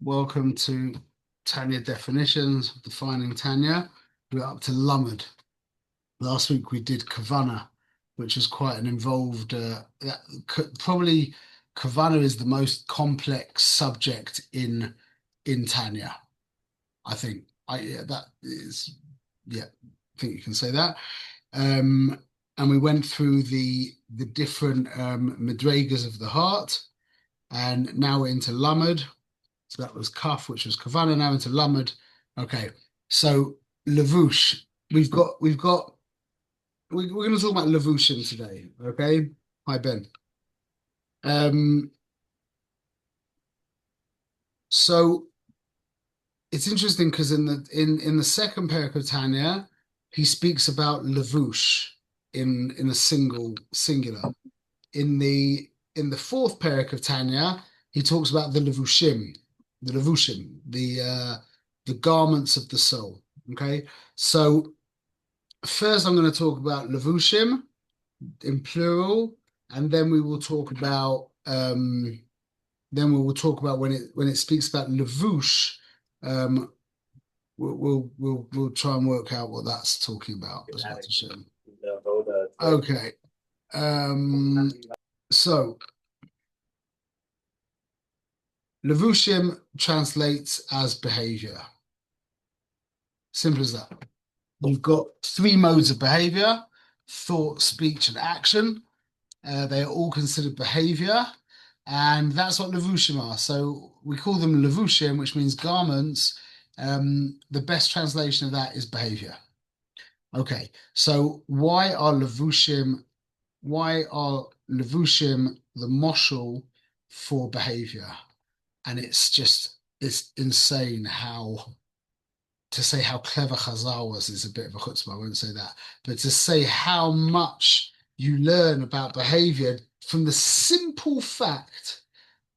Welcome to Tanya Definitions, defining Tanya. We're up to LAMED. Last week we did Kavana, which is quite an involved, probably Kavana is the most complex subject in Tanya. I think that is, yeah, I think you can say that. Um, and we went through the different madrigas of the heart, and now we're into LAMED. So that was Kaf, which was Kavana, now into LAMED. Okay, so Levush. We're going to talk about Levushim today. Okay, hi Ben. Um, so it's interesting because in the second parak of Tanya, he speaks about Levush in a singular. In the fourth parak of Tanya, he talks about the Levushim, the garments of the soul. Okay, so first I'm going to talk about Levushim in plural, and then we will talk about when it speaks about Levush. Um, we'll try and work out what that's talking about as well. Okay. So Levushim translates as behavior. Simple as that. You've got three modes of behavior: thought, speech, and action. They are all considered behavior, and that's what levushim are. So we call them levushim, which means garments. The best translation of that is behavior. Okay, so why are levushim the moshel for behavior? And it's insane to say how clever Chazal was is a bit of a chutzpah, I won't say that. But to say how much you learn about behavior from the simple fact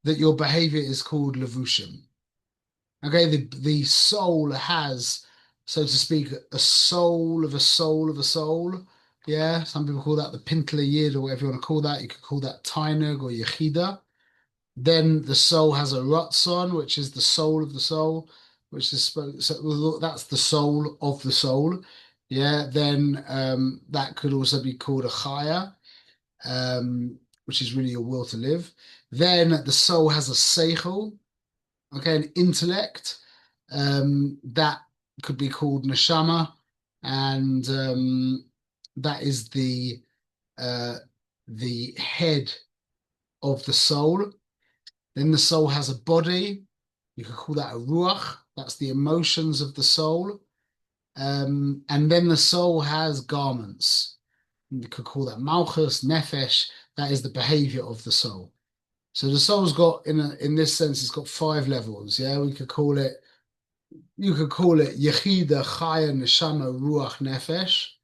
that your behavior is called levushim. Okay, the soul has, so to speak, a soul of a soul of a soul. Yeah, some people call that the pintele yid or whatever you want to call that. You could call that tainug or yechida. Then the soul has a ratzon, which is the soul of the soul, which is so that's the soul of the soul. Yeah, then that could also be called a chaya, which is really your will to live. Then the soul has a seichel, okay, an intellect. That could be called neshama, and that is the head of the soul. Then the soul has a body. You could call that a ruach. That's the emotions of the soul. And then the soul has garments. You could call that malchus, nefesh. That is the behavior of the soul. So the soul's got, in this sense, it's got 5 levels. Yeah, you could call it yechida, chaya, neshama, ruach, nefesh.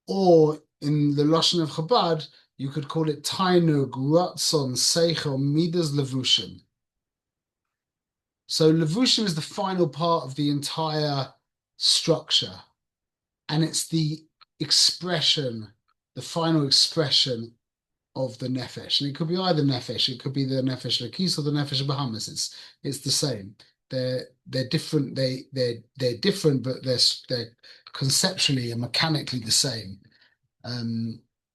Or in the Lashon of Chabad, you could call it tainug, ratzon, seichel, midas, levushim. So levushim is the final part of the entire structure, and it's the final expression of the nefesh. And it could be either nefesh, it could be the nefesh lakis or the nefesh bahamas. It's the same. They're different. They're different, but they're conceptually and mechanically the same.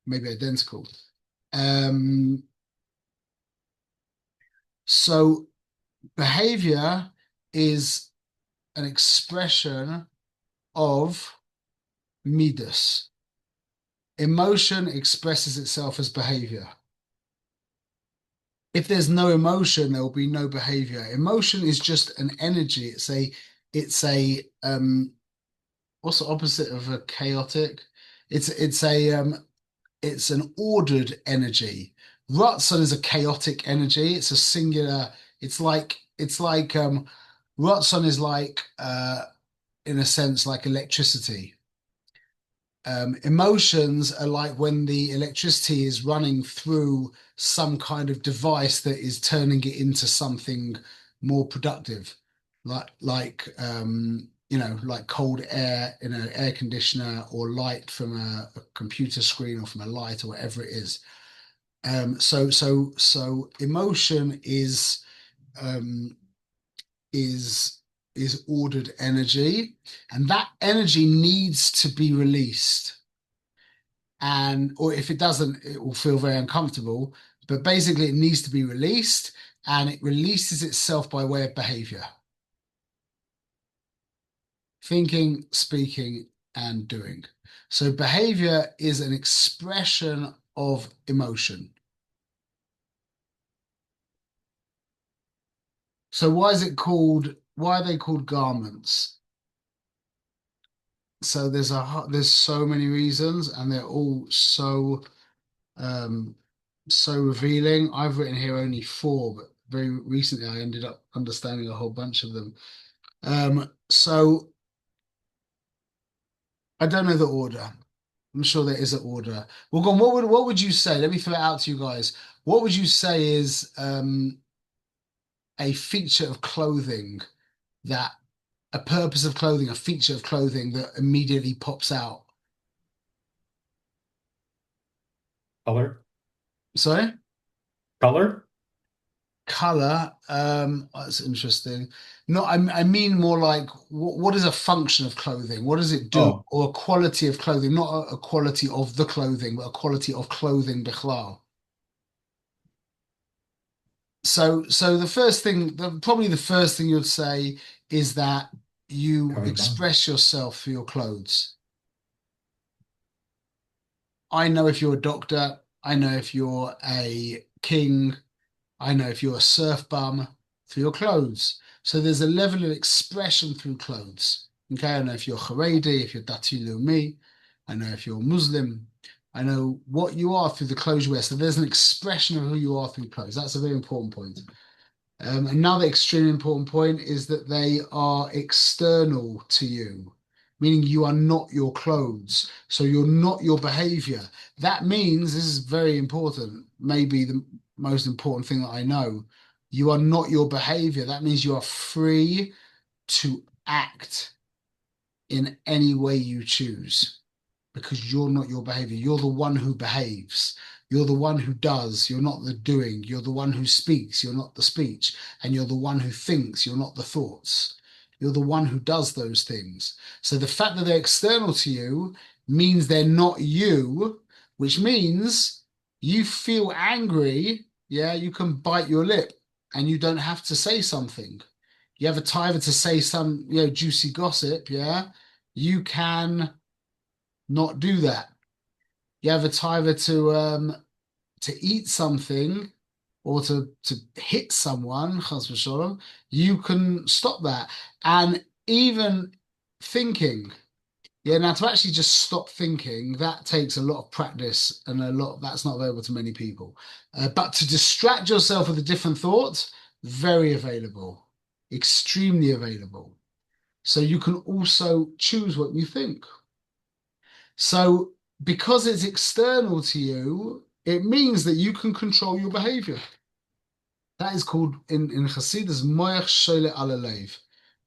Maybe identical. So behavior is an expression of midas. Emotion expresses itself as behavior. If there's no emotion, there will be no behavior. Emotion is just an energy. What's the opposite of a chaotic? It's an ordered energy. Ratzon is a chaotic energy. It's a singular. It's like Ratzon is like in a sense like electricity. Emotions are like when the electricity is running through some kind of device that is turning it into something more productive, like cold air in an air conditioner or light from a computer screen or from a light or whatever it is. So emotion is is ordered energy, and that energy needs to be released. And or if it doesn't, it will feel very uncomfortable. But basically, it needs to be released, and it releases itself by way of behavior. Thinking, speaking, and doing. So behavior is an expression of emotion. So why are they called garments? So there's so many reasons, and they're all um so revealing. I've written here only four, but very recently I ended up understanding a whole bunch of them. So I don't know the order. I'm sure there is an order. Well, go on, what would you say? Let me throw it out to you guys. What would you say is a feature of clothing that a purpose of clothing, a feature of clothing that immediately pops out? Color? Sorry? Color? Color. That's interesting. No, I mean more like what is a function of clothing? What does it do? Oh, Or a quality of clothing, not a quality of the clothing, but a quality of clothing, bichlal. So the first thing, probably the first thing you'd say is that you kavod. express yourself through your clothes. I know if you're a doctor, I know if you're a king, I know if you're a surf bum through your clothes. So there's a level of expression through clothes. Okay, I know if you're Haredi, if you're Dati Leumi, I know if you're Muslim, I know what you are through the clothes you wear. So there's an expression of who you are through clothes. That's a very important point. Another extremely important point is that they are external to you, meaning you are not your clothes. So you're not your behavior. That means, this is very important, maybe the most important thing that I know, you are not your behavior. That means you are free to act in any way you choose because you're not your behavior. You're the one who behaves. You're the one who does. You're not the doing. You're the one who speaks. You're not the speech. And you're the one who thinks. You're not the thoughts. You're the one who does those things. So the fact that they're external to you means they're not you, which means you feel angry. Yeah, you can bite your lip and you don't have to say something. You have a time to say some, juicy gossip. Yeah, you can not do that. You have a timer to eat something or to hit someone, chas v'sholom, you can stop that. And even thinking, yeah, now to actually just stop thinking, that takes a lot of practice and that's not available to many people. But to distract yourself with a different thought, very available, extremely available. So you can also choose what you think. So because it's external to you, it means that you can control your behavior. That is called in Hasidus moach shole alalev,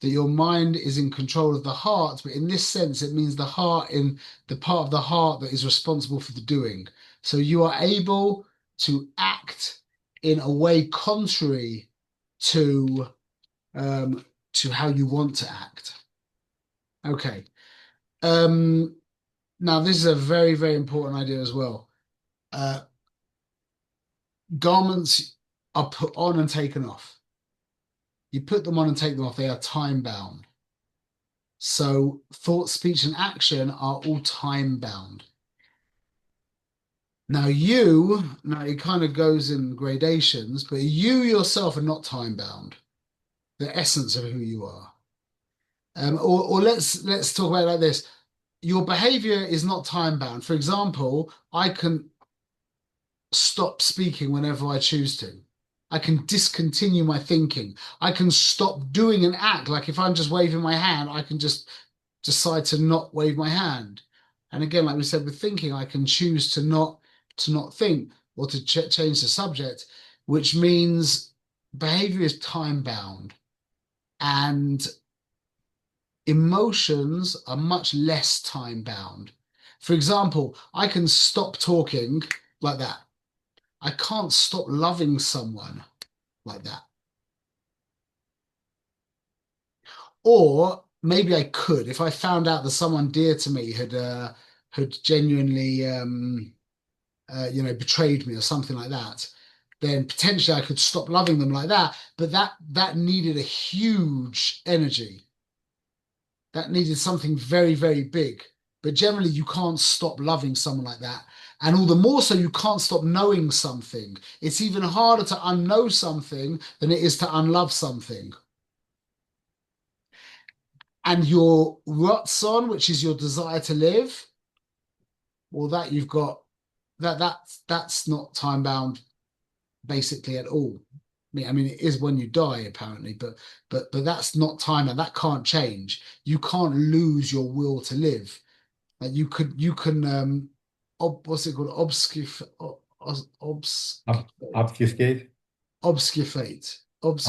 that your mind is in control of the heart. But in this sense, it means the heart in the part of the heart that is responsible for the doing. So you are able to act in a way contrary to to how you want to act. Okay. Um, Now this is a very, very important idea as well. Uh, Garments are put on and taken off. You put them on and take them off. They are time bound. So thought, speech, and action are all time bound. Now it kind of goes in gradations, but you yourself are not time bound. The essence of who you are. Or let's talk about it like this. Your behavior is not time bound. For example, I can stop speaking whenever I choose to. I can discontinue my thinking. I can stop doing an act. Like if I'm just waving my hand, I can just decide to not wave my hand. And again, like we said with thinking, I can choose to not think or to change the subject, which means behavior is time bound and emotions are much less time bound. For example, I can stop talking like that. I can't stop loving someone like that. Or maybe I could if I found out that someone dear to me had genuinely betrayed me or something like that, then potentially I could stop loving them like that. But that needed a huge energy. That needed something very, very big. But generally, you can't stop loving someone like that. And all the more so, you can't stop knowing something. It's even harder to unknow something than it is to unlove something. And your rotson, which is your desire to live, well, that you've got that's not time bound basically at all. I mean, it is when you die apparently, but that's not time and that can't change. You can't lose your will to live. Like what's it called? Obfuscate. Obfuscate. Ob,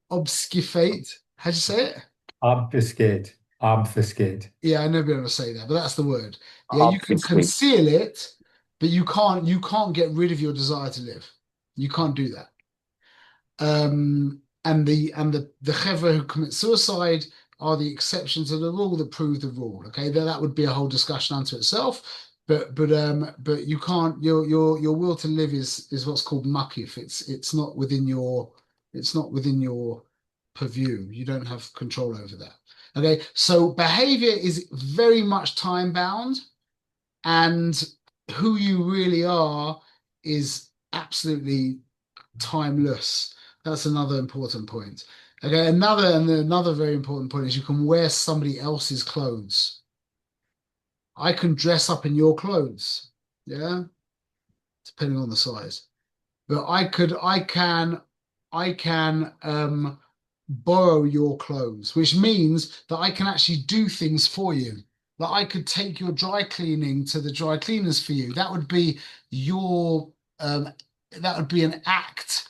Obfuscate. How'd you say it? obfuscate. Obfuscate. Yeah, I never be able to say that, but that's the word. Yeah, you can Obfuscate. conceal it, but you can't get rid of your desire to live. You can't do that. And the chevra who commit suicide are the exception to the rule that prove the rule. Okay, that would be a whole discussion unto itself. But you can't your will to live is what's called makif. It's not within your purview. You don't have control over that. Okay, so behavior is very much time bound, and who you really are is absolutely timeless. That's another important point. Okay, another very important point is you can wear somebody else's clothes. I can dress up in your clothes, yeah, depending on the size. But I can borrow your clothes, which means that I can actually do things for you. Like I could take your dry cleaning to the dry cleaners for you. Your um that would be an act,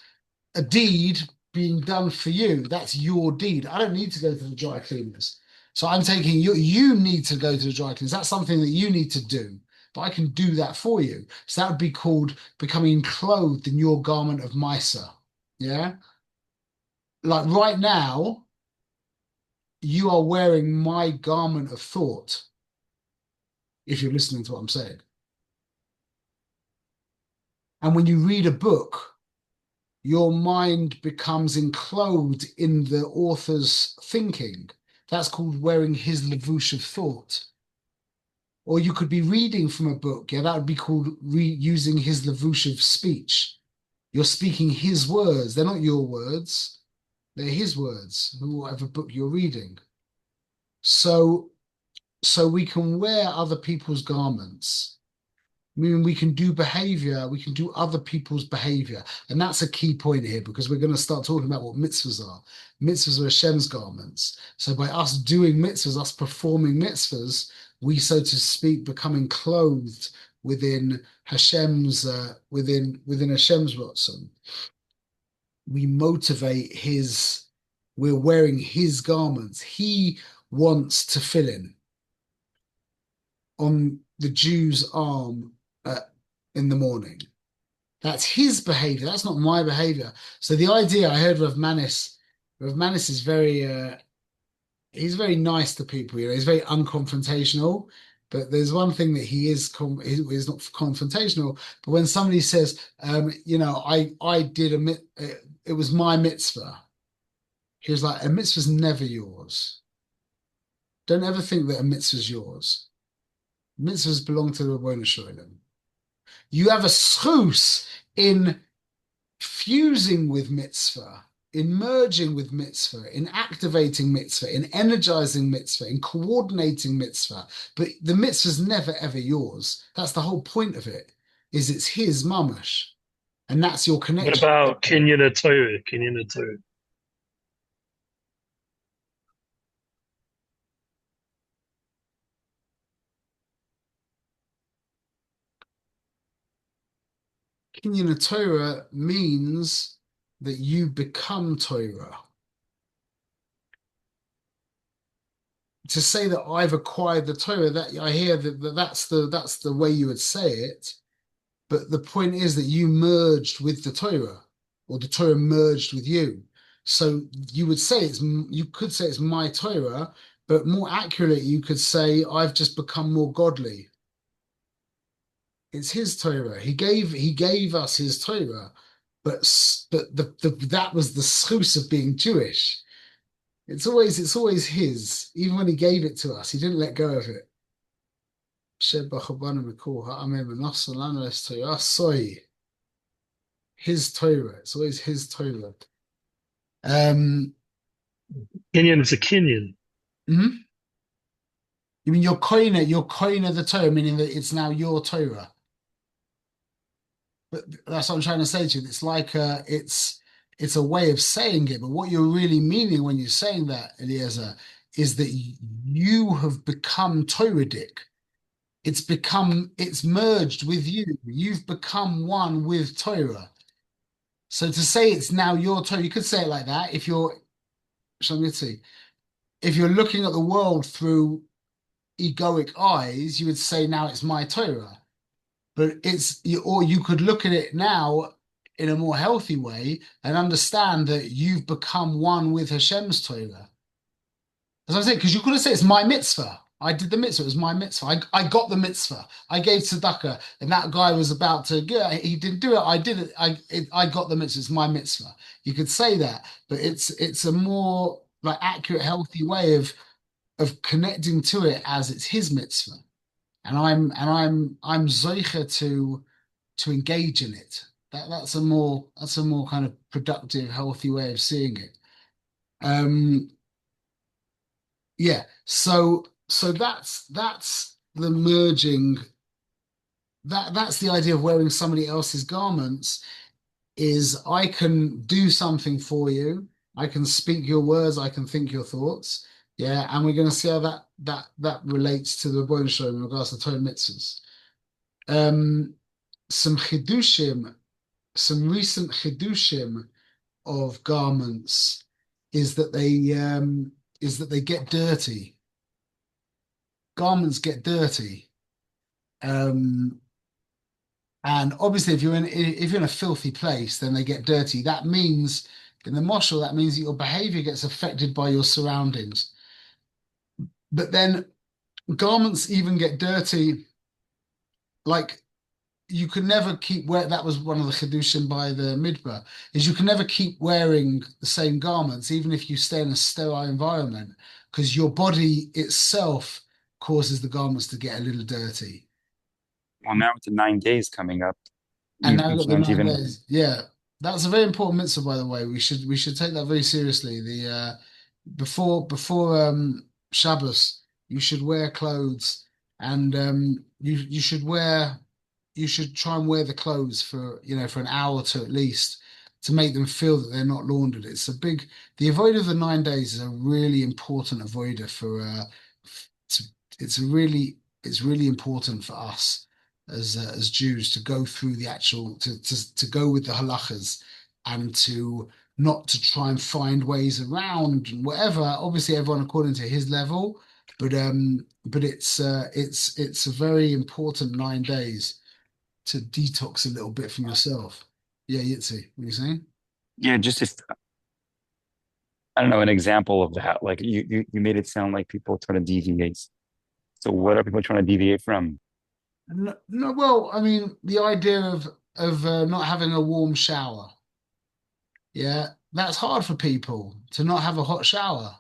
a deed being done for you. That's your deed. I don't need to go to the dry cleaners. So I'm taking you, you need to go to the dry cleaners. That's something that you need to do, but I can do that for you. So that would be called becoming clothed in your garment of Misa. Yeah. Like right now, you are wearing my garment of thought, if you're listening to what I'm saying. And when you read a book, your mind becomes enclosed in the author's thinking. That's called wearing his levush of thought. Or you could be reading from a book. Yeah, that would be called using his levush of speech. You're speaking his words. They're not your words. They're his words, whatever book you're reading. So, so we can wear other people's garments. I mean, we can do behavior, we can do other people's behavior. And that's a key point here because we're going to start talking about what mitzvahs are. Mitzvahs are Hashem's garments. So by us doing mitzvahs, us performing mitzvahs, we, so to speak, becoming clothed within within Hashem's rotzon. We motivate we're wearing his garments. He wants to fill in on the Jew's arm in the morning. That's his behavior. That's not my behavior. So the idea I heard Rav Manis is he's very nice to people. He's very unconfrontational. But there's one thing that he is not confrontational. But when somebody says, I did it was my mitzvah. He was like, a mitzvah's never yours. Don't ever think that a mitzvah's yours. Mitzvahs belong to the Rabbanu Shalom. You have a schus in fusing with mitzvah, in merging with mitzvah, in activating mitzvah, in energizing mitzvah, in coordinating mitzvah. But the mitzvah's never ever yours. That's the whole point of it, is it's his mamash. And that's your What connection. about Kinyan Torah? Kinyan Torah. Kinyan Torah means that you become Torah. To say that I've acquired the Torah, that I hear that's the way you would say it. But the point is that you merged with the Torah, or the Torah merged with you. So you would say you could say it's my Torah, but more accurately, you could say I've just become more godly. It's his Torah. He gave us his Torah, but that was the schus of being Jewish. It's always his. Even when he gave it to us, he didn't let go of it. His Torah. It's always his Torah. Um, Kenyan is a Kenyan. mhm. You mean you're koine the Torah, meaning that it's now your Torah. But that's what I'm trying to say to you. It's like it's a way of saying it, but what you're really meaning when you're saying that, Eliezer, is that you have become Torahic. It's merged with you. You've become one with Torah. So to say it's now your Torah, you could say it like that. Shall we see, if you're looking at the world through egoic eyes, you would say now it's my Torah. But or you could look at it now in a more healthy way and understand that you've become one with Hashem's Torah. As I'm saying, because you could have said it's my mitzvah. I did the mitzvah. It was my mitzvah. I got the mitzvah. I gave tzedakah, and that guy was about to. Yeah, he didn't do it. I did it. I got the mitzvah. It's my mitzvah. You could say that, but it's a more like accurate, healthy way of connecting to it as it's his mitzvah, and I'm zoicha to engage in it. That's a more kind of productive, healthy way of seeing it. Um, yeah. So that's the merging. That's the idea of wearing somebody else's garments. Is I can do something for you. I can speak your words. I can think your thoughts. Yeah, and we're going to see how that relates to the Rebbeinu Shalom in regards to Torah mitzvahs. Um, some chidushim, some recent chidushim of garments is that they get dirty. Garments get dirty. Um, and obviously if you're in a filthy place, then they get dirty. That means in the moshel, that means that your behavior gets affected by your surroundings. But then garments even get dirty, like you can never keep wear that was one of the chidushim by the midbar, is you can never keep wearing the same garments even if you stay in a sterile environment, because your body itself causes the garments to get a little dirty. Well, now with the 9 days coming up, And you, now you we've got the can't nine even. days. Yeah, that's a very important mitzvah, by the way. We should take that very seriously. The before Shabbos, you should wear clothes, and you should try and wear the clothes for an hour or two at least, to make them feel that they're not laundered. The avoid of the 9 days is a really important avoider for to, it's really important for us as Jews to go through the actual to go with the halachas, and not to try and find ways around and whatever. Obviously, everyone according to his level, but it's a very important 9 days to detox a little bit from yourself. Yeah, Yitzi, what are you saying? Yeah, just if I don't know an example of that. Like you made it sound like people trying to deviate. So what are people trying to deviate from? No, no, well, I mean, the idea of not having a warm shower. Yeah, that's hard for people to not have a hot shower.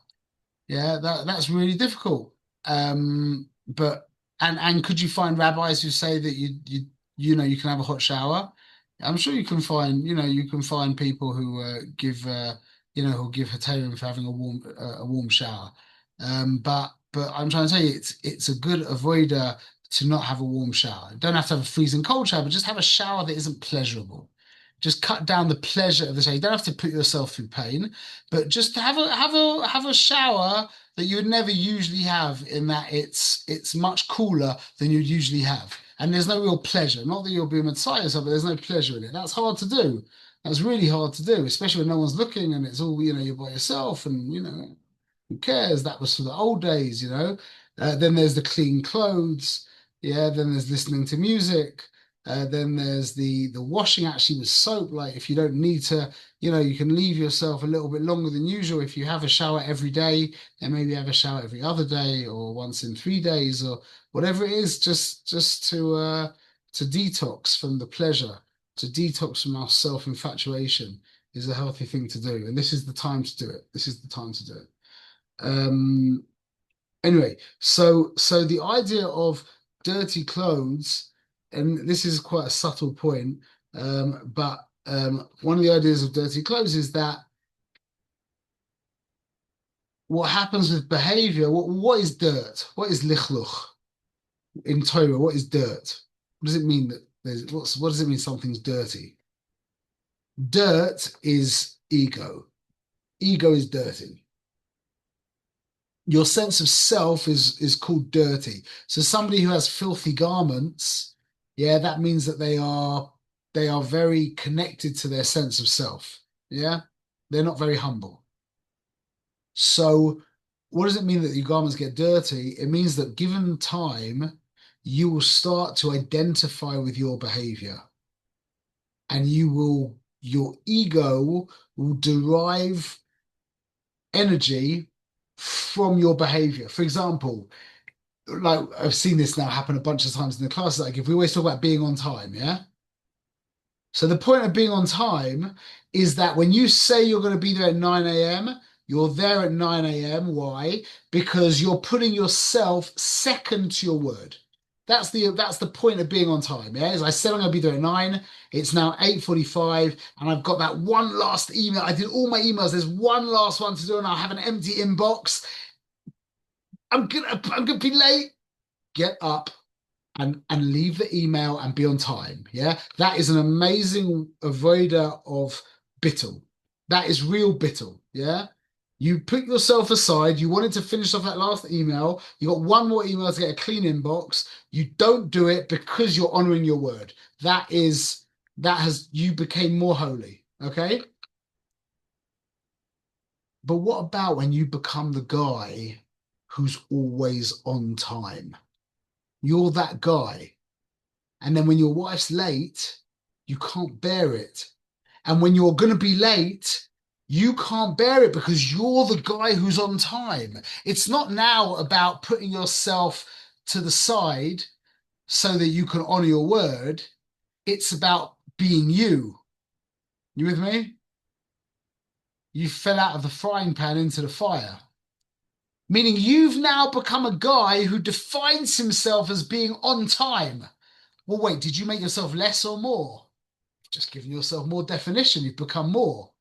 Yeah, that's really difficult. But and could you find rabbis who say that you can have a hot shower? I'm sure you can find people who who give heterim for having a warm shower. But I'm trying to tell you, it's a good avoider to not have a warm shower. You don't have to have a freezing cold shower, but just have a shower that isn't pleasurable. Just cut down the pleasure of the shower. You don't have to put yourself through pain, but just have a shower that you would never usually have, in that it's much cooler than you'd usually have. And there's no real pleasure. Not that you'll be a Messiah, but there's no pleasure in it. That's hard to do. That's really hard to do, especially when no one's looking and it's all, you're by yourself, and who cares? That was for the old days. Then there's the clean clothes. Yeah, then there's listening to music. Then there's the washing actually with soap. Like if you don't need to, you can leave yourself a little bit longer than usual. If you have a shower every day, then maybe have a shower every other day or once in 3 days or whatever it is, just to detox from the pleasure, to detox from our self-infatuation is a healthy thing to do. And this is the time to do it. This is the time to do it. Anyway, so the idea of dirty clothes, and this is quite a subtle point, but one of the ideas of dirty clothes is that what happens with behavior, what is dirt? What is lichluch in Torah? What is dirt? What does it mean that what does it mean something's dirty? Dirt is ego. Ego is dirty. Your sense of self is called dirty. So somebody who has filthy garments, yeah, that means that they are very connected to their sense of self. Yeah, they're not very humble. So what does it mean that your garments get dirty? It means that given time, you will start to identify with your behavior, and your ego will derive energy from your behavior. For example, like I've seen this now happen a bunch of times in the class. Like if we always talk about being on time, yeah. So the point of being on time is that when you say you're going to be there at 9 a.m., you're there at 9 a.m. Why? Because you're putting yourself second to your word. That's the point of being on time. Yeah, as I said, I'm going to be there at 9. It's now 8:45, and I've got that one last email. I did all my emails. There's one last one to do, and I'll have an empty inbox. I'm gonna be late. Get up and leave the email and be on time. Yeah, that is an amazing avoider of bittul. That is real bittul. Yeah, you put yourself aside. You wanted to finish off that last email. You got one more email to get a clean inbox. You don't do it because you're honoring your word. You became more holy. Okay. But what about when you become the guy who's always on time? You're that guy. And then when your wife's late, you can't bear it. And when you're going to be late, you can't bear it because you're the guy who's on time. It's not now about putting yourself to the side so that you can honor your word. It's about being you. You with me? You fell out of the frying pan into the fire. Meaning you've now become a guy who defines himself as being on time. Well, wait, did you make yourself less or more? Just giving yourself more definition, you've become more.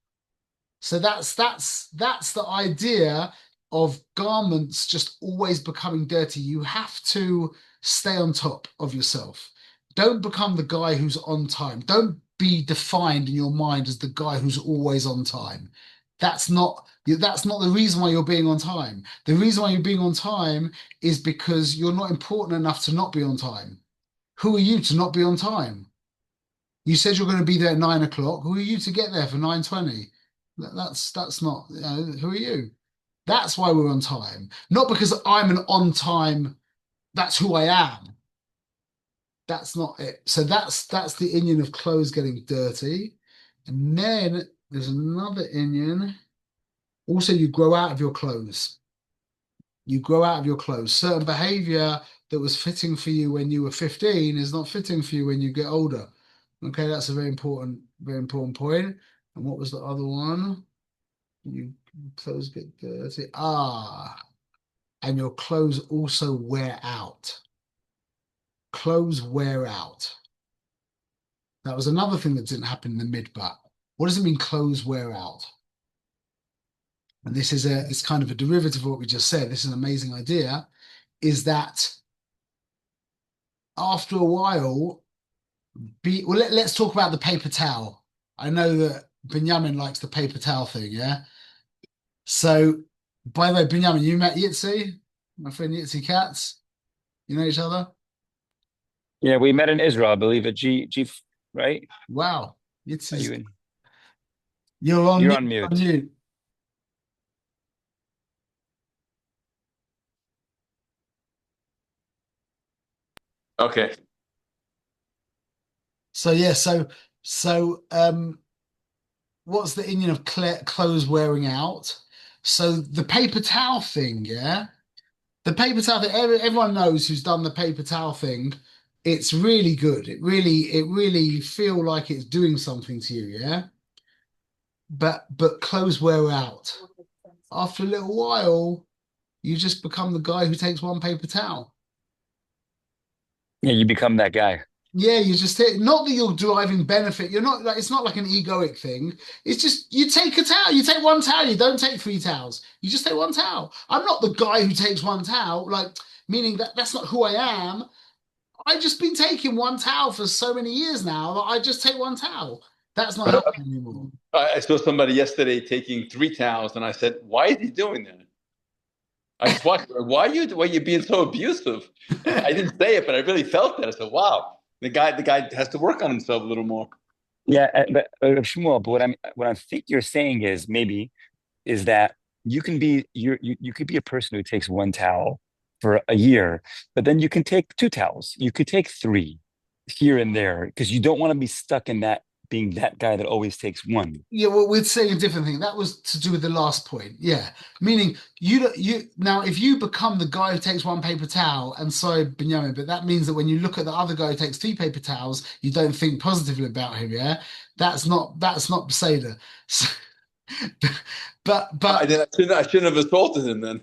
So that's the idea of garments just always becoming dirty. You have to stay on top of yourself. Don't become the guy who's on time. Don't be defined in your mind as the guy who's always on time. That's not the reason why you're being on time. The reason why you're being on time is because you're not important enough to not be on time. Who are you to not be on time? You said you're going to be there at 9 o'clock. Who are you to get there for 9:20? That's not, who are you? That's why we're on time. Not because I'm an on time, that's who I am. That's not it. So that's the Indian of clothes getting dirty. And then there's another Indian. Also, you grow out of your clothes. You grow out of your clothes. Certain behavior that was fitting for you when you were 15 is not fitting for you when you get older. Okay, that's a very important point. And what was the other one? You clothes get dirty. And your clothes also wear out. Clothes wear out. That was another thing that didn't happen in the midbat. What does it mean clothes wear out? And it's kind of a derivative of what we just said. This is an amazing idea, is that after a while, let's talk about the paper towel. I know that Benjamin likes the paper towel thing, yeah? So, by the way, Benjamin, you met Yitzi, my friend Yitzi Katz. You know each other? Yeah, we met in Israel, I believe, at G, right? Wow. Are Yitzi's, you in? you're on You're mute. on On mute. mute. Okay. So yeah, what's the Indian of clothes wearing out? So the paper towel thing, yeah. The paper towel thing, everyone knows who's done the paper towel thing. It's really good. It really feel like it's doing something to you, yeah. But clothes wear out. After a little while, you just become the guy who takes one paper towel. Yeah, you become that guy. Yeah, you just not that you're deriving benefit. You're not like it's not like an egoic thing. It's just you take a towel, you take one towel, you don't take three towels. You just take one towel. I'm not the guy who takes one towel, like meaning that that's not who I am. I've just been taking one towel for so many years now that I just take one towel. That's not But happening anymore. I saw somebody yesterday taking 3 towels, and I said, "Why is he doing that?" I just watched. Why are you being so abusive? I didn't say it, but I really felt that. I said, "Wow, the guy has to work on himself a little more." Yeah, but Shmuel, but what I think you're saying is maybe is that you could be a person who takes one towel for a year, but then you can take two towels. You could take three here and there because you don't want to be stuck in that being that guy that always takes one. Yeah, well, we're saying a different thing. That was to do with the last point. Yeah, meaning you now if you become the guy who takes one paper towel, and sorry, Benjamin, but that means that when you look at the other guy who takes three paper towels, you don't think positively about him. Yeah, that's not Beseda. So, but I but did. I shouldn't have assaulted him then.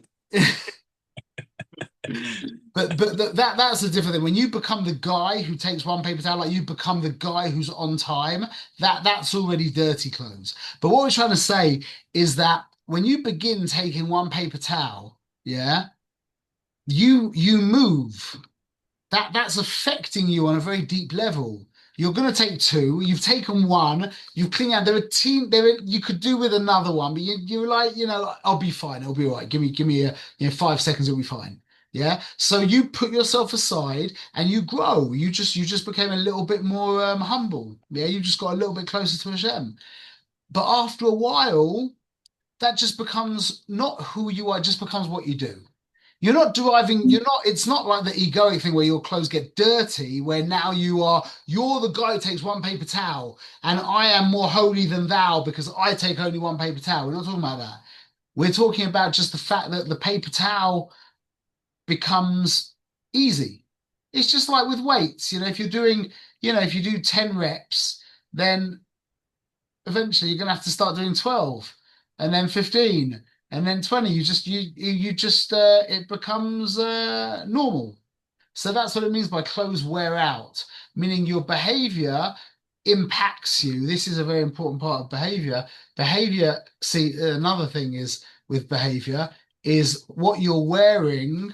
that's a different thing. When you become the guy who takes one paper towel, like you become the guy who's on time, that's already dirty clothes. But what we're trying to say is that when you begin taking one paper towel, yeah, you move. That's affecting you on a very deep level. You're going to take two. You've taken one. You've cleaned out. You could do with another one, but you're like, I'll be fine. It'll be all right. Give me 5 seconds. It'll be fine. Yeah. So you put yourself aside and you grow. You just became a little bit more humble. Yeah. You just got a little bit closer to Hashem. But after a while, that just becomes not who you are. It just becomes what you do. It's not like the egoic thing where your clothes get dirty, where now you're the guy who takes one paper towel, and I am more holy than thou because I take only one paper towel. We're not talking about that. We're talking about just the fact that the paper towel becomes easy. It's just like with weights, if you do 10 reps, then eventually you're gonna have to start doing 12 and then 15 and then 20. You just it becomes normal. So that's what it means by clothes wear out, meaning your behavior impacts you. This is a very important part of behavior. See, another thing is with behavior is what you're wearing,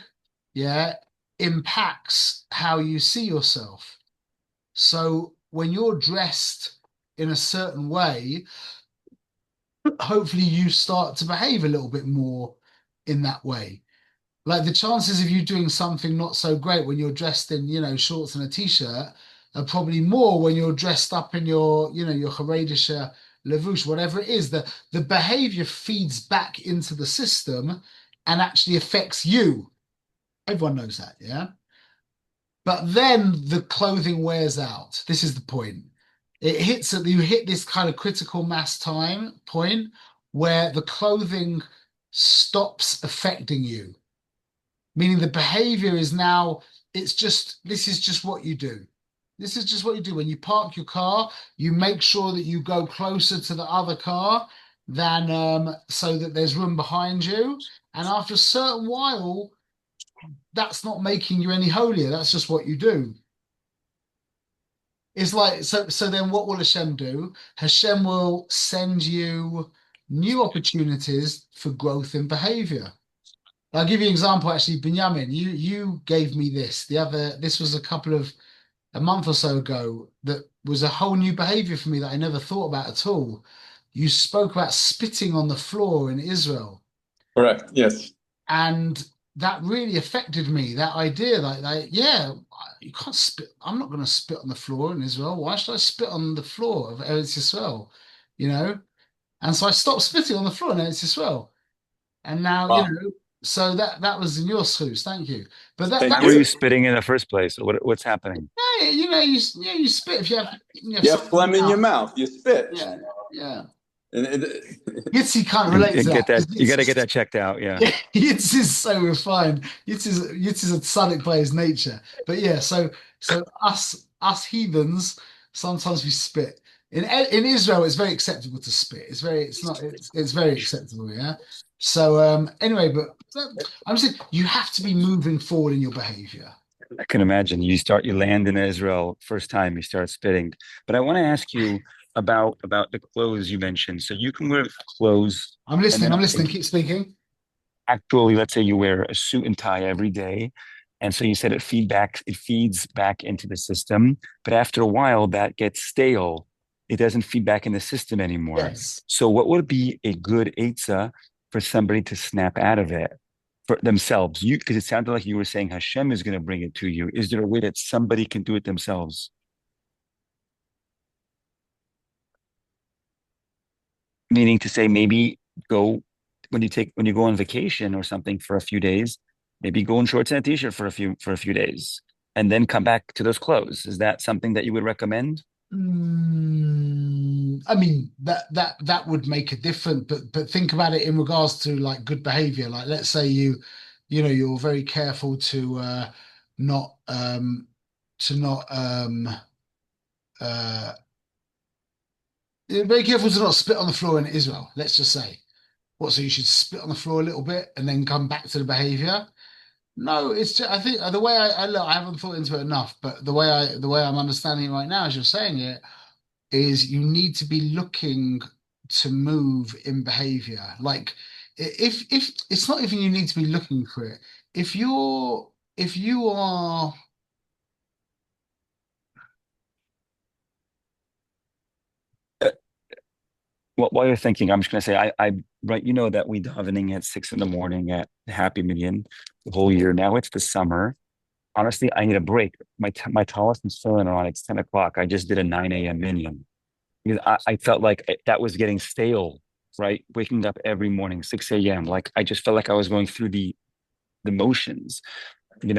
yeah, impacts how you see yourself. So when you're dressed in a certain way, hopefully you start to behave a little bit more in that way. Like the chances of you doing something not so great when you're dressed in, shorts and a t-shirt are probably more when you're dressed up in your Haredisha levush, whatever it is. The behavior feeds back into the system and actually affects you. Everyone knows that, yeah? But then the clothing wears out. This is the point. You hit this kind of critical mass time point where the clothing stops affecting you, meaning the behavior is now, this is just what you do. This is just what you do. When you park your car, you make sure that you go closer to the other car than so that there's room behind you. And after a certain while, that's not making you any holier. That's just what you do. It's like so then what will Hashem do? Hashem will send you new opportunities for growth in behavior. I'll give you an example actually, Benjamin. You gave me this was a month or so ago, that was a whole new behavior for me that I never thought about at all. You spoke about spitting on the floor in Israel. Correct. Yes. And that really affected me, that idea, yeah, you can't spit. I'm not going to spit on the floor in Israel. Why should I spit on the floor of Eretz Yisrael? You know? And so I stopped spitting on the floor in Eretz Yisrael. And now, Wow. so that was in your schools. Thank you. But Thank Why that were was you. you spitting in the first place? What's happening? yeah, you spit if you have You have something in phlegm your in your mouth. mouth. You spit. Yeah, yeah. And Yitzi can't relate to And get that that, because you got to get that checked out. Yeah. yeah, Yitz is so refined. Yitz is a sonic by his nature. But yeah, so us heathens sometimes we spit. In Israel, it's very acceptable to spit. It's very acceptable. Yeah. So anyway, but I'm saying you have to be moving forward in your behavior. I can imagine you land in Israel first time you start spitting. But I want to ask you about the clothes you mentioned. So you can wear clothes I'm and listening. then I'm listening. Keep speaking. actually, let's say you wear a suit and tie every day. And so you said it feeds back into the system, but after a while that gets stale. It doesn't feed back in the system anymore. Yes. So what would be a good eitzah for somebody to snap out of it for themselves? Because it sounded like you were saying Hashem is going to bring it to you. Is there a way that somebody can do it themselves? Meaning to say maybe go when you go on vacation or something for a few days, maybe go in shorts and a t-shirt for a few days and then come back to those clothes. Is that something that you would recommend? I mean that would make a difference, but think about it in regards to like good behavior. Like let's say you're very careful not to not uh you're very careful to not spit on the floor in Israel. Let's just say. What, so you should spit on the floor a little bit and then come back to the behavior? No, it's just, I think the way I look, I haven't thought into it enough, but the way I'm understanding it right now as you're saying it is you need to be looking to move in behavior. Like if it's not even you need to be looking for it. If you are Well, while you're thinking, I'm just going to say, right, you know that we davening at 6 in the morning at Happy Million the whole year. Now it's the summer. Honestly, I need a break. My tallest and still are on. It's 10 o'clock. I just did a 9 a.m. minion because I felt like that was getting stale, right? Waking up every morning, 6 a.m. Like I just felt like I was going through the motions,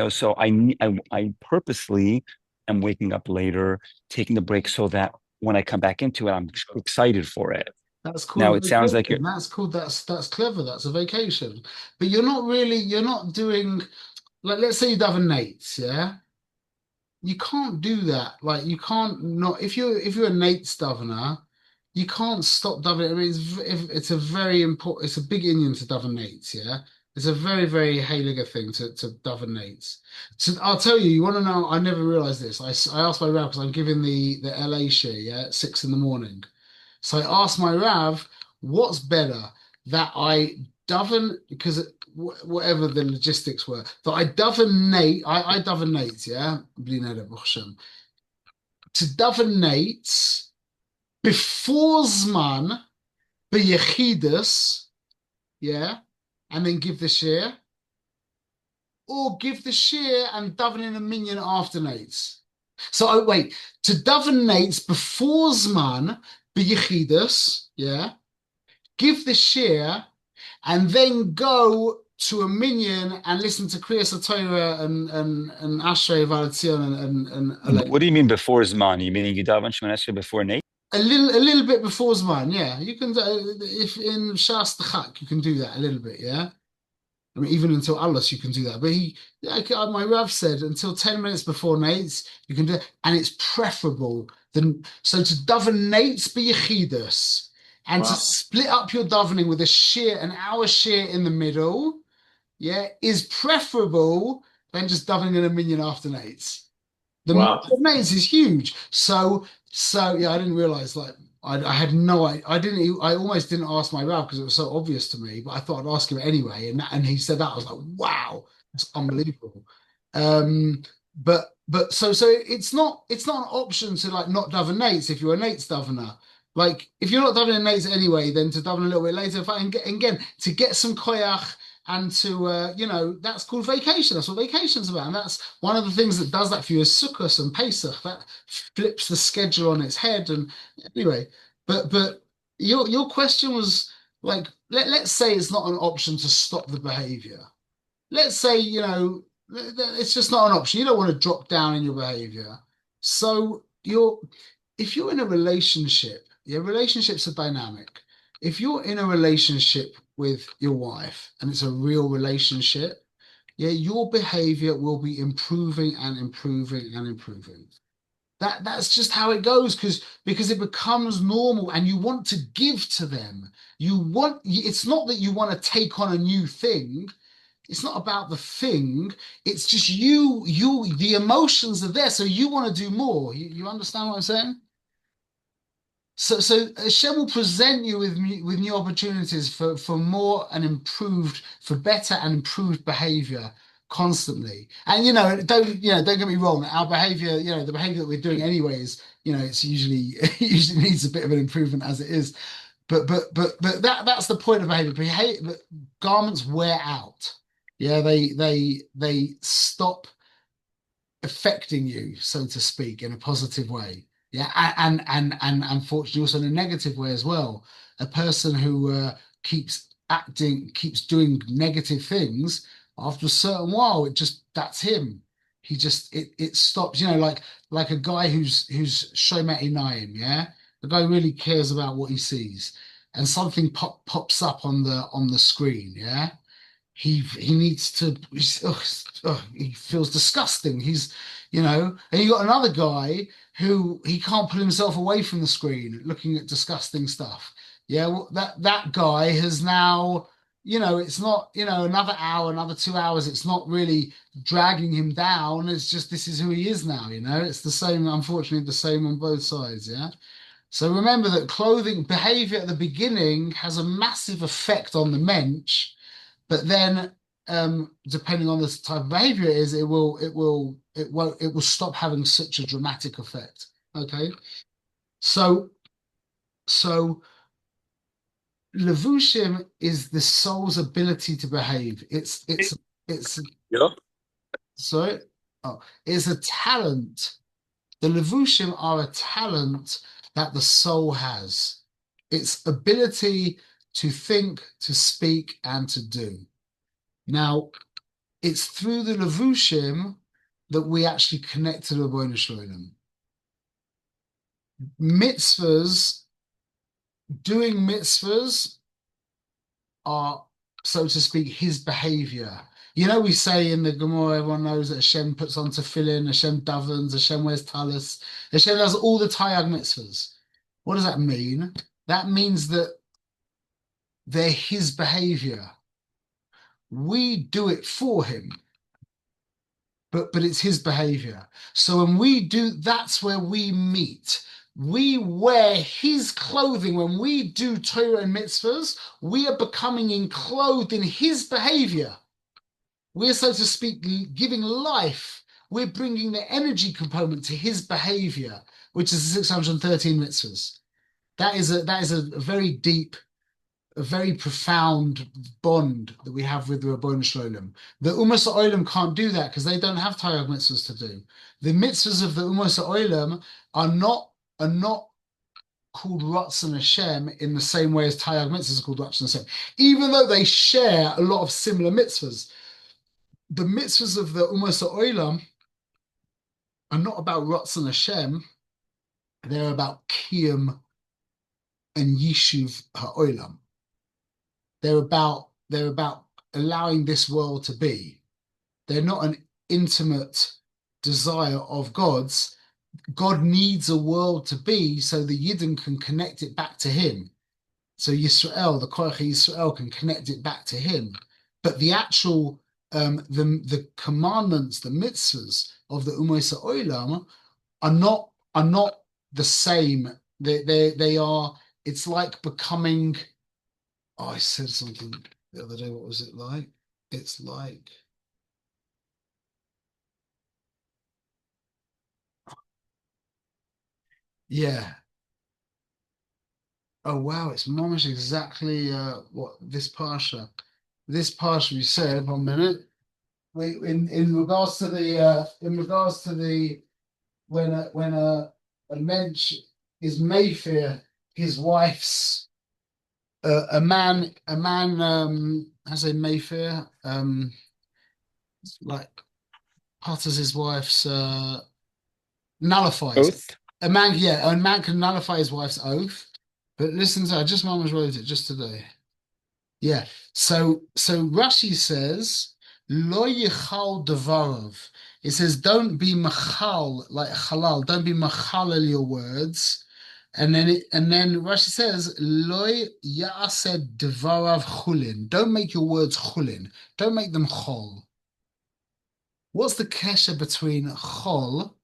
So I purposely am waking up later, taking the break so that when I come back into it, I'm excited for it. that's called Now a it sounds like you're vacation. That's clever. That's a vacation. But you're not doing like let's say you have a Nate's, yeah. You can't do that. Like you can't not if you're a Nate Stavener, you can't stop davening. I mean, it's a very important. It's a big Indian to daven Nates. Yeah, it's a very heilige thing to daven Nates. So I'll tell you. You want to know? I never realized this. I asked my rabbi because I'm giving the LA share. Yeah, at 6 in the morning. So I asked my Rav, what's better that I daven because whatever the logistics were that I davenate I davenate yeah bli neder b'Hashem. To davenate before Zman b'yechidus yeah and then give the share or give the share and daven in a minyan after nates. So wait, to daven nates before Zman b'yechidus yeah, give the share and then go to a minyan and listen to Kriyas Torah and Ashrei Valatzion and What Aleinu. do you mean before Zman? You meaning you daven Shemona Esrei before Nate? A little bit before Zman, yeah. You can if in Shas T'chak, you can do that a little bit, yeah. I mean, even until Alos, you can do that. But my Rav said until 10 minutes before Nate's, you can do it. And it's preferable than, so to daven Nate's be Yechidus and to wow. split up your davening with an hour share in the middle, yeah, is preferable than just davening in a minyan after Nate's. The Wow. maze is huge. So yeah, I didn't realize like I had no I didn't I almost didn't ask my Rav because it was so obvious to me, but I thought I'd ask him anyway, and he said that I was like, wow, that's unbelievable. Um, but so it's not an option to like not daven Nates if you're a Nates davener. Like if you're not davening Nates anyway, then to daven a little bit later, and again to get some koyach and to that's called vacation. That's what vacation's about, and that's one of the things that does that for you is Sukkot and Pesach. That flips the schedule on its head. And anyway, but your question was like let's say it's not an option to stop the behavior. Let's say, it's just not an option. You don't want to drop down in your behavior. So if you're in a relationship, yeah, relationships are dynamic. If you're in a relationship with your wife and it's a real relationship, yeah, your behavior will be improving and improving and improving. That's just how it goes because it becomes normal and you want to give to them. It's not that you want to take on a new thing. It's not about the thing. It's just the emotions are there, so you want to do more. You understand what I'm saying? So Hashem will present you with new opportunities for more and improved, for better and improved behavior constantly. And don't get me wrong, our behavior, the behavior that we're doing anyways, it's usually it usually needs a bit of an improvement as it is. But that's the point of behavior. Garments wear out. Yeah, they stop affecting you, so to speak, in a positive way. Yeah, and unfortunately also in a negative way as well. A person who keeps doing negative things, after a certain while, that's him. It stops. Like a guy who's Shomer Einayim, yeah, the guy really cares about what he sees, and something pops up on the screen, yeah, he needs to he feels disgusting. And you got another guy who he can't pull himself away from the screen looking at disgusting stuff. Yeah, well, that guy has now, it's not, another hour, another 2 hours, it's not really dragging him down. It's just this is who he is now. It's the same, unfortunately, the same on both sides. Yeah. So remember that clothing behavior at the beginning has a massive effect on the mensch, but then depending on the type of behavior it is, it will stop having such a dramatic effect. Okay, so levushim is the soul's ability to behave. It's Yeah. sorry, it's a talent. The levushim are a talent that the soul has. Its ability to think, to speak, and to do. Now, it's through the levushim that we actually connect to the Ribono Shel Olam. Mitzvahs, doing mitzvahs are, so to speak, his behavior. We say in the Gemara, everyone knows that Hashem puts on tefillin, Hashem davens, Hashem wears talis, Hashem does all the Taryag mitzvahs. What does that mean? That means that they're his behavior. We do it for him, but it's his behavior. So when we do, that's where we meet. We wear his clothing. When we do Torah and mitzvahs, we are becoming enclosed in his behavior. We're, so to speak, giving life. We're bringing the energy component to his behavior, which is the 613 mitzvahs. That is a very deep, a very profound bond that we have with the Ribono Shel Olam. The Ummos Ha'olam can't do that because they don't have Taryag mitzvahs to do. The mitzvahs of the Ummos Ha'olam are not called Ratzon Hashem in the same way as Taryag mitzvahs are called Ratzon Hashem, even though they share a lot of similar mitzvahs. The mitzvahs of the Ummos Ha'olam are not about Ratzon Hashem. They're about Kiyum and Yishuv Ha'olam. They're about allowing this world to be. They're not an intimate desire of God's. God needs a world to be so the Yidden can connect it back to him. So Yisrael, the Koach Yisrael, can connect it back to him. But the actual the commandments, the mitzvahs of the Ummos Ha'olam are not the same. They are. It's like becoming. Oh, I said something the other day. What was it like? It's like. Yeah. Oh, wow. It's almost exactly what this parsha. This parsha we said, 1 minute. In regards to the when a mensch is mayfair his wife's a man has a Mayfair, like utters his wife's nullifies Oath. a man. Yeah, a man can nullify his wife's oath. But listen to, I just mama wrote it just today. Yeah. So Rashi says lo yichal devarov. It says don't be machal like halal. Don't be machalel your words. And then Rashi says lo yaaseh devarav chulin. Don't make your words chulin. Don't make them chol. What's the kesher between chol,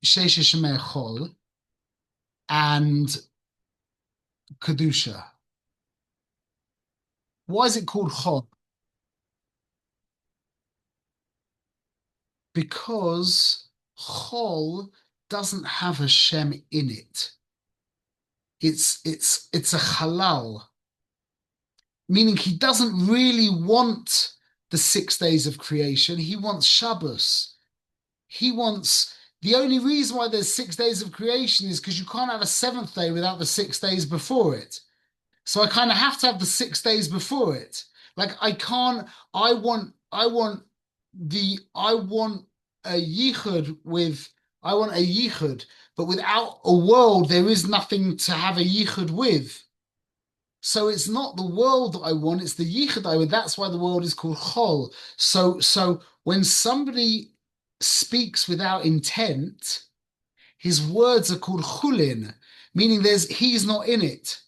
sheish shemei chol, and kedusha? Why is it called chol? Because chol doesn't have a shem in it. It's a halal, meaning he doesn't really want the 6 days of creation. He wants Shabbos. He wants the only reason why there's 6 days of creation is because you can't have a seventh day without the 6 days before it. So I kind of have to have the 6 days before it. Like I can't, I want a yichud with, I want a yichud, but without a world, there is nothing to have a yichud with. So it's not the world that I want, it's the yichud I want. That's why the world is called chol. So when somebody speaks without intent, his words are called chulin, meaning he's not in it.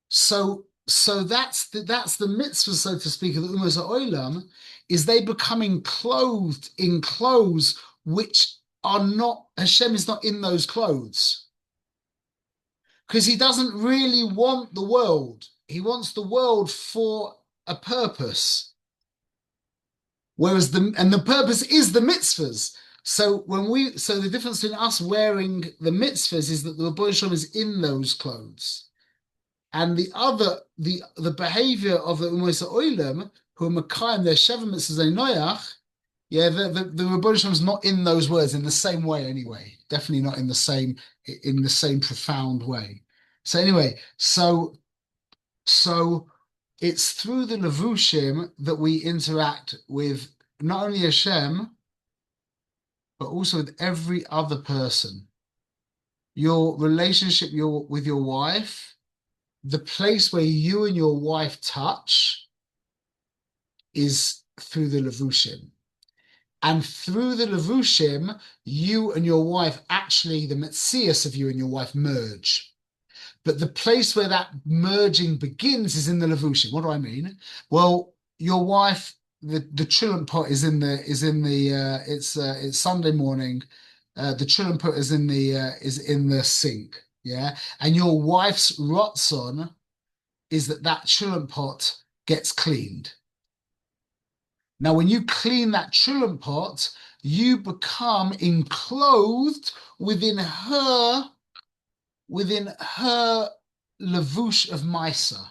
So that's the mitzvah, so to speak, of the Ummos Ha'olam, is they becoming clothed in clothes which are not, Hashem is not in those clothes. Because he doesn't really want the world. He wants the world for a purpose. Whereas the purpose is the mitzvahs. So the difference between us wearing the mitzvahs is that the Rebbe Shalom is in those clothes. And the behavior of the Ummos Ha'olam, who are Makayim, their Sheva Mitzvahs and Noach, yeah, the Rebbe Shalom is not in those words in the same way anyway. Definitely not in the same profound way. So anyway, so it's through the Levushim that we interact with not only Hashem, but also with every other person. Your relationship with your wife, the place where you and your wife touch is through the Levushim. And through the Levushim, you and your wife, actually the Metzias of you and your wife merge. But the place where that merging begins is in the Levushim. What do I mean? Well, your wife, the trillium pot is in the it's Sunday morning. The trillium pot is in the sink. Yeah. And your wife's rotzon is that trillium pot gets cleaned. Now, when you clean that trillium pot, you become enclosed within her levush of Misa.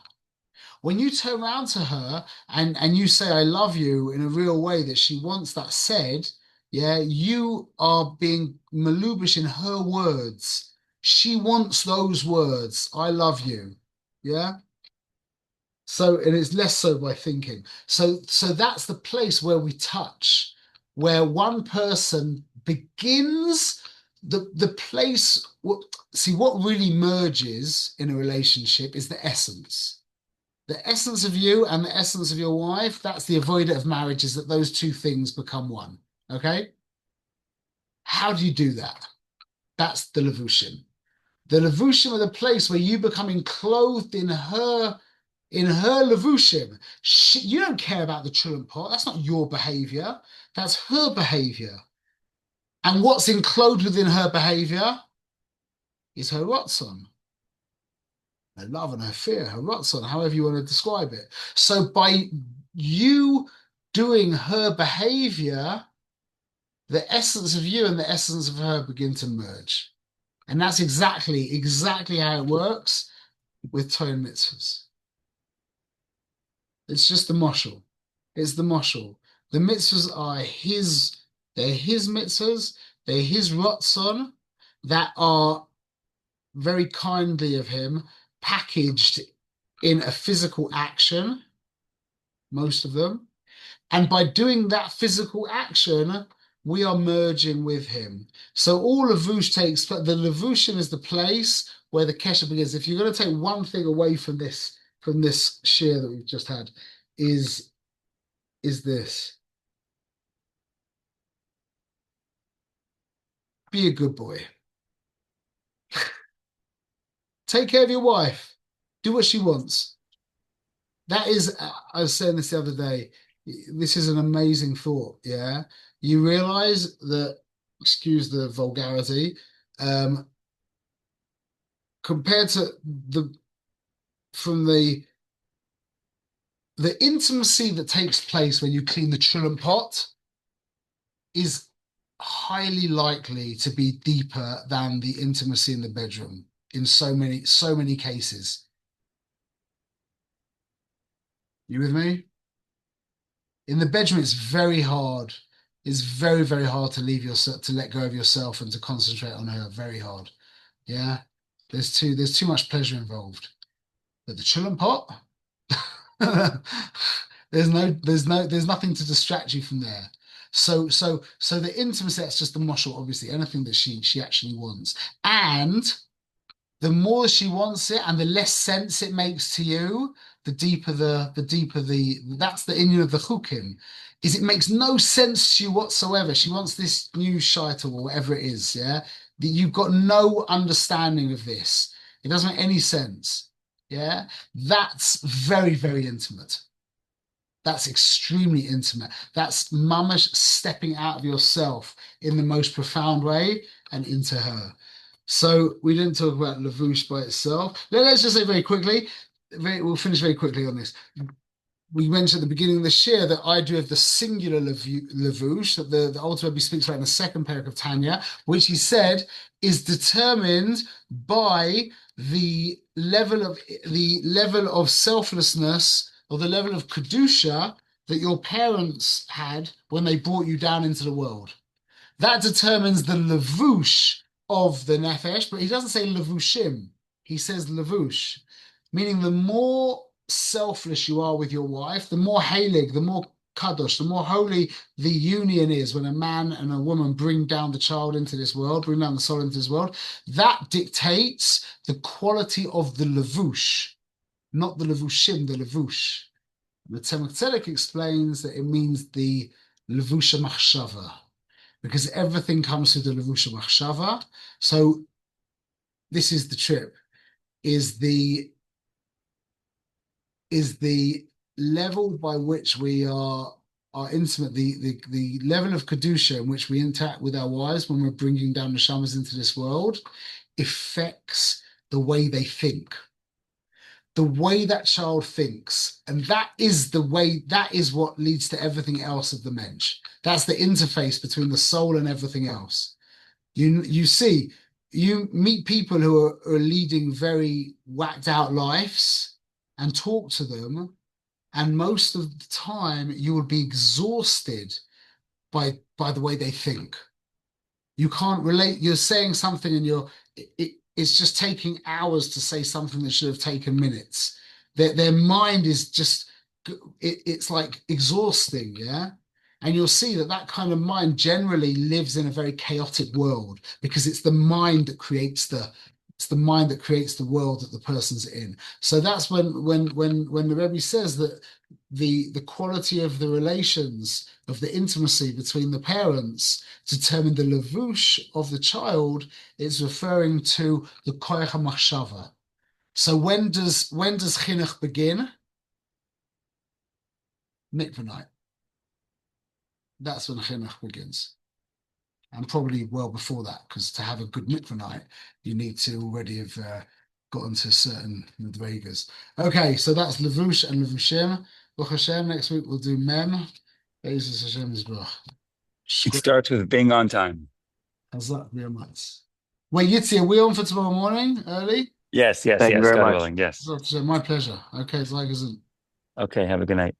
When you turn around to her and you say, I love you in a real way that she wants that said, yeah, you are being malubish in her words. She wants those words. I love you. Yeah. So, and it's less so by thinking. So that's the place where we touch, where one person begins the place. What really merges in a relationship is the essence. The essence of you and the essence of your wife, that's the avoider of marriage, is that those two things become one. Okay? How do you do that? That's the levushim. The levushim are the place where you becoming clothed in her levushim. You don't care about the trillium pot. That's not your behavior. That's her behavior. And what's enclosed within her behavior is her rotzon. Her love and her fear, her rotzon, however you want to describe it. So by you doing her behavior, the essence of you and the essence of her begin to merge. And that's exactly how it works with Torah mitzvahs. It's just the moshel. It's the moshel. The mitzvahs are they're his mitzvahs, they're his rotzon that are very kindly of him packaged in a physical action, most of them. And by doing that physical action, we are merging with him. So all Lavush takes, the Lavushim is the place where the Kesher begins. If you're going to take one thing away from this share that we've just had, is this. Be a good boy. Take care of your wife. Do what she wants. That is, I was saying this the other day, this is an amazing thought, yeah? You realize that, excuse the vulgarity, compared to the intimacy that takes place when you clean the trillium pot is highly likely to be deeper than the intimacy in the bedroom in so many cases. You with me? In the bedroom, it's very hard. It's very, very hard to leave yourself, to let go of yourself and to concentrate on her. Very hard. Yeah. There's too much pleasure involved. But the chillin' pot, there's nothing to distract you from there. So the intimacy, that's just the muscle, obviously, anything that she actually wants. And the more she wants it and the less sense it makes to you, the deeper that's the inyan of the chukim, is it makes no sense to you whatsoever. She wants this new shaitel or whatever it is, yeah? You've got no understanding of this. It doesn't make any sense, yeah? That's very, very intimate. That's extremely intimate. That's mamash stepping out of yourself in the most profound way and into her. So we didn't talk about Lavush by itself. Let's just say very quickly, we'll finish very quickly on this. We mentioned at the beginning of the share that idea of the singular Lavush that the Alter Rebbe speaks about in the second parak of Tanya, which he said is determined by the level of selflessness or the level of kedusha that your parents had when they brought you down into the world. That determines the levush of the nefesh, but he doesn't say levushim. He says levush, meaning the more selfless you are with your wife, the more halig, the more kadosh, the more holy the union is when a man and a woman bring down the child into this world, bring down the soul into this world. That dictates the quality of the levush, not the levushim, the levush. The Tzemach Tzedek explains that it means the levusha machshava, because everything comes through the levusha machshava. So this is the trip, is the level by which we are intimate, the level of kedusha in which we interact with our wives when we're bringing down the shamas into this world affects the way they think, the way that child thinks, and that is what leads to everything else of the mensch. That's the interface between the soul and everything else. You see, you meet people who are leading very whacked out lives and talk to them, and most of the time you will be exhausted by the way they think. You can't relate. You're saying something and it's just taking hours to say something that should have taken minutes. Their mind is just, it's like exhausting, yeah? And you'll see that kind of mind generally lives in a very chaotic world because it's the mind that creates the world that the person's in. So that's when the Rebbe says that the quality of the relations, of the intimacy between the parents determine the levush of the child, is referring to the koyach machshava. So when does chinuch begin? Mikvah night. That's when chinuch begins. And probably well before that, because to have a good mikvah night, you need to already have gotten to certain madregas. Okay, so that's levush and levushim. Baruch Hashem, next week we'll do mem. Be'ezus Hashem Yisborach. It starts with being on time. Hazak very much. Wait, Yitzi, are we on for tomorrow morning early? Yes, Thank you very God much. willing, yes. My pleasure. Okay, it's like isn't. Okay, have a good night.